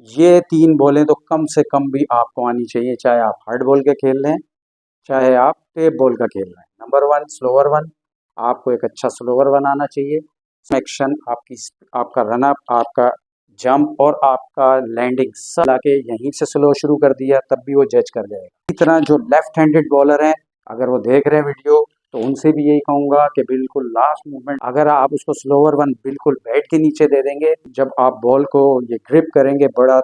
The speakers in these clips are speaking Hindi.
ये 3 बॉलें तो कम से कम भी आपको आनी चाहिए, चाहे आप हार्ड बॉल के खेल रहे हैं, चाहे आप टेप बॉल का खेल रहे हैं। नंबर 1 स्लोअर वन, आपको एक अच्छा स्लोअर वन आना चाहिए। एक्शन आपका रन अप, आपका जंप और आपका लैंडिंग सब लाके यहीं से स्लो शुरू कर दिया तब भी वो जज कर जाएगा। इसी तरह जो लेफ्ट हैंडेड बॉलर हैं, अगर वो देख रहे हैं वीडियो तो उनसे भी यही कहूँगा कि बिल्कुल लास्ट मूवमेंट अगर आप उसको स्लोअर वन बिल्कुल बैट के नीचे दे देंगे, जब आप बॉल को ये ग्रिप करेंगे बड़ा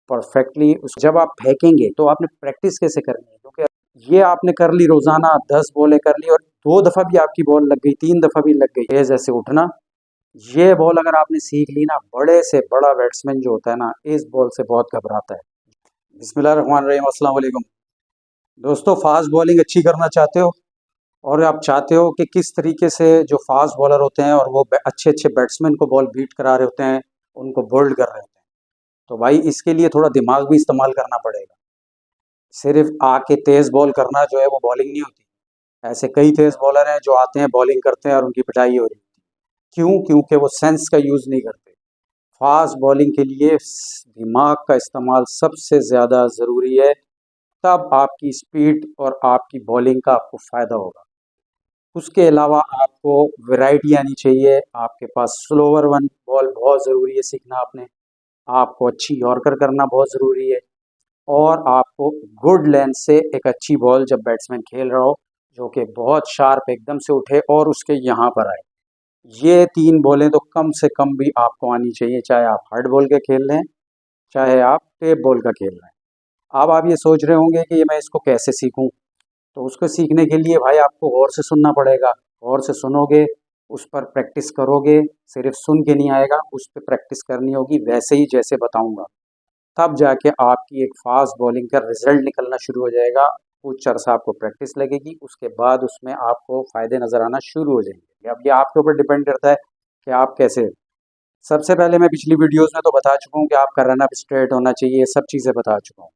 परफेक्टली, जब आप फेंकेंगे तो आपने प्रैक्टिस कैसे करनी है, क्योंकि ये आपने कर ली रोजाना 10 बॉलें कर ली और 2 दफ़ा भी आपकी बॉल लग गई, 3 दफ़ा भी लग गई, तेज ऐसे उठना, ये बॉल अगर आपने सीख ली ना, बड़े से बड़ा बैट्समैन जो होता है ना, इस बॉल से बहुत घबराता है। बिस्मिल्लाहिर्रहमानिर्रहीम, अस्सलाम वालेकुम दोस्तों। फास्ट बॉलिंग अच्छी करना चाहते हो और आप चाहते हो कि किस तरीके से जो फास्ट बॉलर होते हैं और वो अच्छे अच्छे बैट्समैन को बॉल बीट करा रहे होते हैं, उनको बोल्ड कर रहे होते हैं, तो भाई इसके लिए थोड़ा दिमाग भी इस्तेमाल करना पड़ेगा। सिर्फ आके तेज बॉल करना जो है वो बॉलिंग नहीं होती। ऐसे कई तेज बॉलर हैं जो आते हैं बॉलिंग करते हैं और उनकी पिटाई हो रही होती है। क्यों? क्योंकि वो सेंस का यूज़ नहीं करते। फास्ट बॉलिंग के लिए दिमाग का इस्तेमाल सबसे ज़्यादा ज़रूरी है, तब आपकी स्पीड और आपकी बॉलिंग का आपको फ़ायदा होगा। उसके अलावा आपको वैरायटी आनी चाहिए, आपके पास स्लोअर वन बॉल बहुत ज़रूरी है सीखना आपको अच्छी यॉर्कर करना बहुत ज़रूरी है और आपको गुड लेंथ से एक अच्छी बॉल जब बैट्समैन खेल रहा हो, जो कि बहुत शार्प एकदम से उठे और उसके यहाँ पर आए। ये 3 बॉलें तो कम से कम भी आपको आनी चाहिए, चाहे आप हार्ड बॉल के खेल रहे हैं, चाहे आप टेप बॉल का खेल रहे हैं। अब आप ये सोच रहे होंगे कि ये मैं इसको कैसे सीखूं, तो उसको सीखने के लिए भाई आपको गौर से सुनना पड़ेगा। गौर से सुनोगे, उस पर प्रैक्टिस करोगे, सिर्फ सुन के नहीं आएगा, उस पर प्रैक्टिस करनी होगी वैसे ही जैसे बताऊंगा, तब जाके आपकी एक फास्ट बॉलिंग का रिजल्ट निकलना शुरू हो जाएगा। कुछ अरसा आपको प्रैक्टिस लगेगी, उसके बाद उसमें आपको फ़ायदे नज़र आना शुरू हो जाएंगे। अब ये आपके ऊपर डिपेंड करता है कि आप कैसे। सबसे पहले मैं पिछली वीडियोस में तो बता चुका हूँ कि आपका रन अप स्ट्रेट होना चाहिए, सब चीज़ें बता चुका हूँ।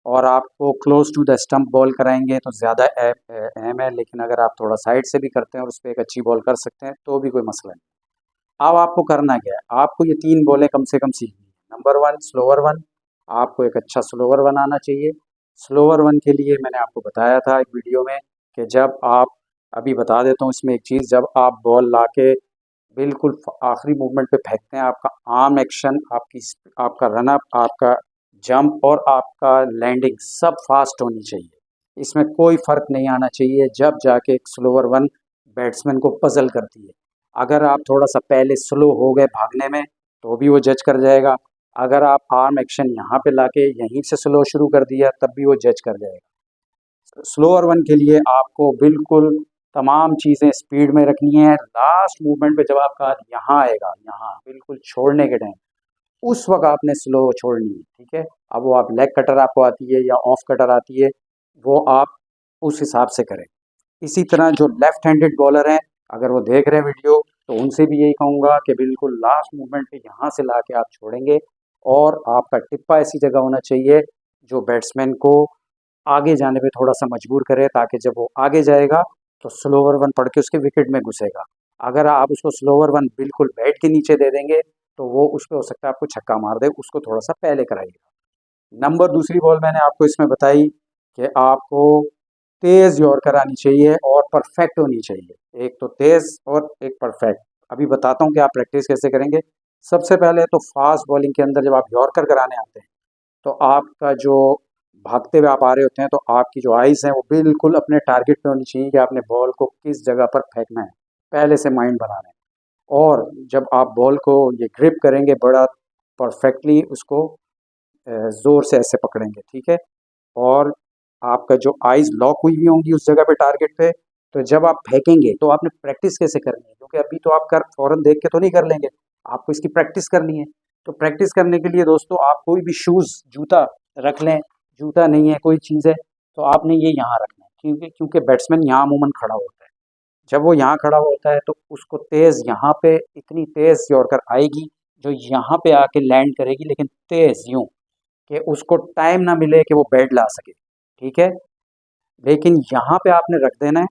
और आपको close to the stump ball कराएंगे तो ज़्यादा अहम है, लेकिन अगर आप थोड़ा साइड से भी करते हैं और उस पर एक अच्छी बॉल कर सकते हैं तो भी कोई मसला नहीं। अब आपको करना क्या है, आपको ये 3 बॉलें कम से कम सीखनी है। नंबर 1 स्लोअर वन, आपको एक अच्छा स्लोअर वन आना चाहिए। स्लोअर वन के लिए मैंने आपको बताया था एक वीडियो में कि जब आप, अभी बता देता हूँ इसमें एक चीज़, जब आप बॉल ला के बिल्कुल आखिरी मूवमेंट पे फेंकते हैं, आपका आर्म एक्शन, आपका रन अप, आपका जंप और आपका लैंडिंग सब फास्ट होनी चाहिए। इसमें कोई फ़र्क नहीं आना चाहिए, जब जाके एक स्लोअर वन बैट्समैन को पजल करती है। अगर आप थोड़ा सा पहले स्लो हो गए भागने में तो भी वो जज कर जाएगा। अगर आप आर्म एक्शन यहाँ पे लाके यहीं से स्लो शुरू कर दिया तब भी वो जज कर जाएगा। स्लोअर वन के लिए आपको बिल्कुल तमाम चीज़ें स्पीड में रखनी है। लास्ट मूवमेंट पे जब आपका हाथ यहाँ आएगा, यहाँ बिल्कुल छोड़ने के टाइम, उस वक्त आपने स्लो छोड़नी है, ठीक है। अब वो आप लेग कटर आपको आती है या ऑफ कटर आती है, वो आप उस हिसाब से करें। इसी तरह जो लेफ्ट हैंडेड बॉलर हैं, अगर वो देख रहे हैं वीडियो तो उनसे भी यही कहूँगा कि बिल्कुल लास्ट मूवमेंट पे यहाँ से ला के आप छोड़ेंगे और आपका टिप्पा ऐसी जगह होना चाहिए जो बैट्समैन को आगे जाने पे थोड़ा सा मजबूर करे, ताकि जब वो आगे जाएगा तो स्लोवर वन पड़ के उसके विकेट में घुसेगा। अगर आप उसको स्लोवर वन बिल्कुल बैट के नीचे दे देंगे तो वो उस पर हो सकता है आपको छक्का मार दे, उसको थोड़ा सा पहले कराइएगा। नंबर दूसरी बॉल मैंने आपको इसमें बताई कि आपको तेज़ यॉर्कर आनी चाहिए और परफेक्ट होनी चाहिए। एक तो तेज़ और एक परफेक्ट। अभी बताता हूँ कि आप प्रैक्टिस कैसे करेंगे। सबसे पहले तो फास्ट बॉलिंग के अंदर जब आप यॉर्कर कराने आते हैं तो आपका जो भागते हुए आप आ रहे होते हैं तो आपकी जो आइज़ हैं वो बिल्कुल अपने टारगेट पे होनी चाहिए कि आपने बॉल को किस जगह पर फेंकना है, पहले से माइंड बना लें। और जब आप बॉल को ये ग्रिप करेंगे बड़ा परफेक्टली उसको ज़ोर से ऐसे पकड़ेंगे, ठीक है। और आपका जो आइज़ लॉक हुई हुई होंगी उस जगह पे टारगेट पे, तो जब आप फेंकेंगे तो आपने प्रैक्टिस कैसे करनी है, क्योंकि अभी तो आप कर फ़ौरन देख के तो नहीं कर लेंगे, आपको इसकी प्रैक्टिस करनी है। तो प्रैक्टिस करने के लिए दोस्तों आप कोई भी शूज़, जूता रख लें। जूता नहीं है कोई चीज़ है तो आपने ये यहाँ रखना है, क्योंकि क्योंकि बैट्समैन यहाँ अमूमन खड़ा होता है। जब वो यहाँ खड़ा होता है तो उसको तेज़ यहाँ पे इतनी तेज़ यॉर्कर आएगी जो यहाँ पे आके लैंड करेगी, लेकिन तेज़ यूँ कि उसको टाइम ना मिले कि वो बैट ला सके, ठीक है। लेकिन यहाँ पे आपने रख देना है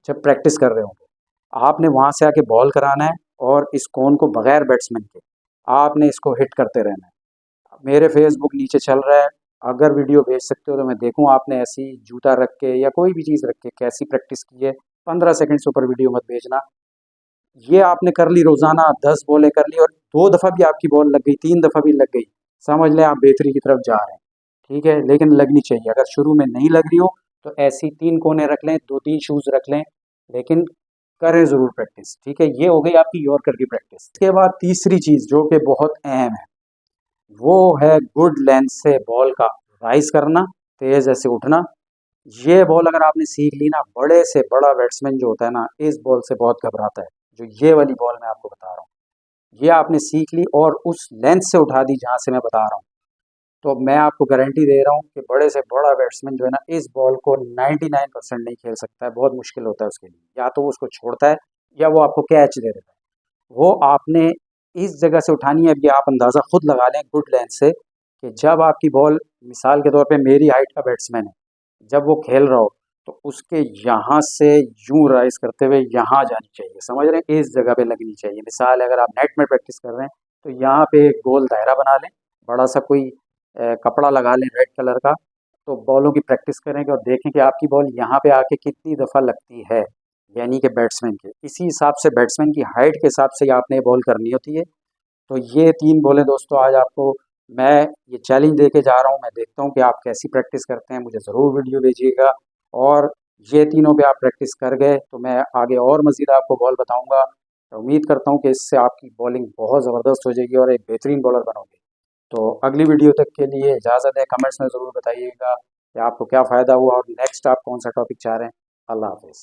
जब प्रैक्टिस कर रहे होंगे, आपने वहाँ से आके बॉल कराना है और इस कोन को बगैर बैट्समैन के आपने इसको हिट करते रहना है। मेरे फेसबुक नीचे चल रहा है, अगर वीडियो भेज सकते हो तो मैं देखूँ आपने ऐसी जूता रख के या कोई भी चीज़ रख के कैसी प्रैक्टिस की है। 15 सेकंड से ऊपर वीडियो मत भेजना। ये आपने कर ली रोजाना, 10 बॉलें कर ली और 2 दफ़ा भी आपकी बॉल लग गई, 3 दफ़ा भी लग गई, समझ लें आप बेहतरी की तरफ जा रहे हैं। ठीक है, लेकिन लगनी चाहिए। अगर शुरू में नहीं लग रही हो तो ऐसी 3 कोने रख लें, 2-3 शूज़ रख लें, लेकिन करें ज़रूर प्रैक्टिस। ठीक है, ये हो गई आपकी यॉर्कर की प्रैक्टिस। इसके बाद तीसरी चीज़ जो कि बहुत अहम है, वो है गुड लेंथ से बॉल का राइज करना, तेज़ ऐसे उठना। ये बॉल अगर आपने सीख ली ना, बड़े से बड़ा बैट्समैन जो होता है ना, इस बॉल से बहुत घबराता है। जो ये वाली बॉल मैं आपको बता रहा हूँ, ये आपने सीख ली और उस लेंथ से उठा दी जहाँ से मैं बता रहा हूँ, तो मैं आपको गारंटी दे रहा हूँ कि बड़े से बड़ा बैट्समैन जो है ना, इस बॉल को 99% नहीं खेल सकता है। बहुत मुश्किल होता है उसके लिए, या तो वो उसको छोड़ता है या वो आपको कैच दे देता है। वो आपने इस जगह से उठानी है। अभी आप अंदाज़ा खुद लगा लें गुड लेंथ से कि जब आपकी बॉल, मिसाल के तौर पे मेरी हाइट का बैट्समैन है, जब वो खेल रहा हो तो उसके यहाँ से यूं राइज करते हुए यहाँ जानी चाहिए, समझ रहे हैं, इस जगह पे लगनी चाहिए। मिसाल है, अगर आप नेट में प्रैक्टिस कर रहे हैं तो यहाँ पे एक गोल दायरा बना लें, बड़ा सा कोई कपड़ा लगा लें रेड कलर का, तो बॉलों की प्रैक्टिस करेंगे और देखें कि आपकी बॉल यहाँ पे आके कितनी दफ़ा लगती है, यानी कि बैट्समैन के इसी हिसाब से, बैट्समैन की हाइट के हिसाब से आपने ये बॉल करनी होती है। तो ये 3 बॉलें दोस्तों आज आपको मैं ये चैलेंज दे के जा रहा हूँ। मैं देखता हूँ कि आप कैसी प्रैक्टिस करते हैं, मुझे ज़रूर वीडियो भेजिएगा। और ये तीनों पे आप प्रैक्टिस कर गए तो मैं आगे और मज़ीद आपको बॉल बताऊँगा। मैं उम्मीद करता हूँ कि इससे आपकी बॉलिंग बहुत ज़बरदस्त हो जाएगी और एक बेहतरीन बॉलर बनोगे। तो अगली वीडियो तक के लिए इजाज़त है। कमेंट्स में ज़रूर बताइएगा कि आपको क्या फ़ायदा हुआ और नेक्स्ट आप कौन सा टॉपिक चाह रहे हैं। अल्लाह हाफ़िज़।